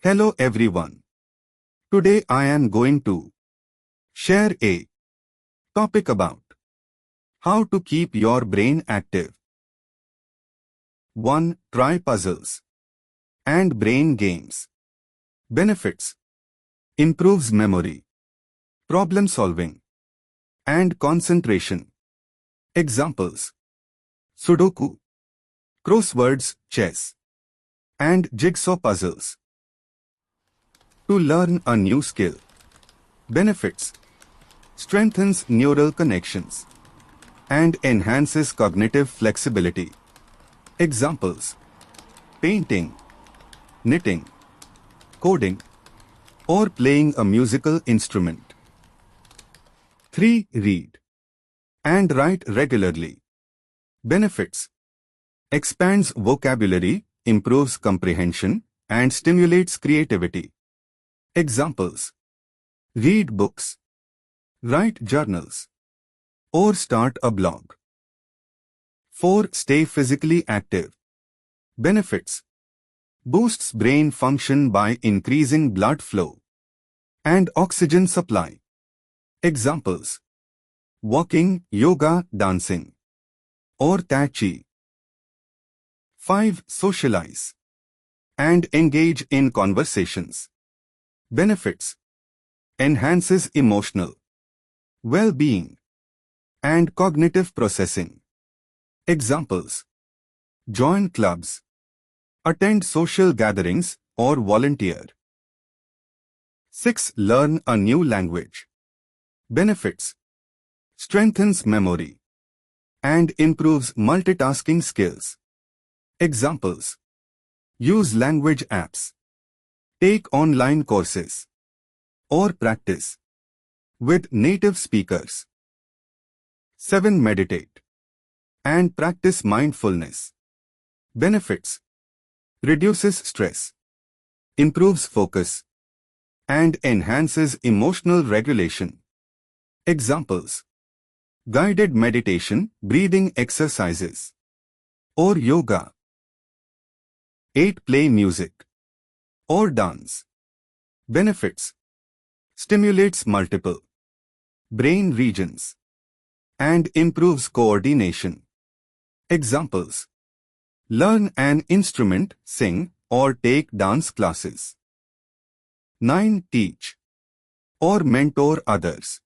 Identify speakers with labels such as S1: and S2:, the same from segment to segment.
S1: Hello everyone. Today I am going to share a topic about how to keep your brain active. 1. Try puzzles and brain games. Benefits: improves memory, problem solving, and concentration. Examples: Sudoku, crosswords, chess, and jigsaw puzzles. To learn a new skill. Benefits: strengthens neural connections and enhances cognitive flexibility. Examples: painting, knitting, coding, or playing a musical instrument. 3. Read and write regularly. Benefits: expands vocabulary, improves comprehension, and stimulates creativity. Examples: read books, write journals, or start a blog. 4. Stay physically active. Benefits: boosts brain function by increasing blood flow and oxygen supply. Examples: walking, yoga, dancing, or Tai Chi. 5. Socialize and engage in conversations. Benefits: enhances emotional well-being and cognitive processing. Examples: join clubs, attend social gatherings, or volunteer. 6. Learn a new language. Benefits: strengthens memory and improves multitasking skills. Examples: use language apps, take online courses, or practice with native speakers. 7. Meditate and practice mindfulness. Benefits: reduces stress, improves focus, and enhances emotional regulation. Examples: guided meditation, breathing exercises, or yoga. 8. Play music or dance. Benefits: stimulates multiple brain regions and improves coordination. Examples: learn an instrument, sing, or take dance classes. 9. Teach or mentor others.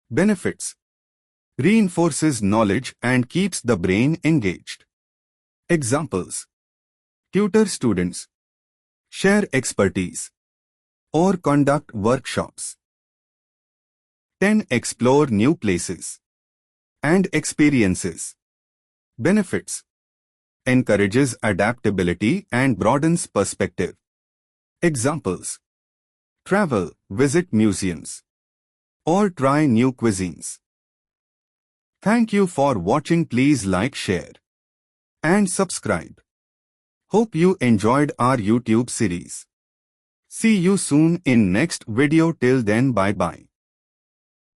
S1: Benefits: reinforces knowledge and keeps the brain engaged. Examples: tutor students, share expertise, or conduct workshops. 10. Explore new places and experiences. Benefits: encourages adaptability and broadens perspective. Examples: travel, visit museums, or try new cuisines. Thank you for watching. Please like, share, and subscribe. Hope you enjoyed our YouTube series. See you soon in next video. Till then, bye bye.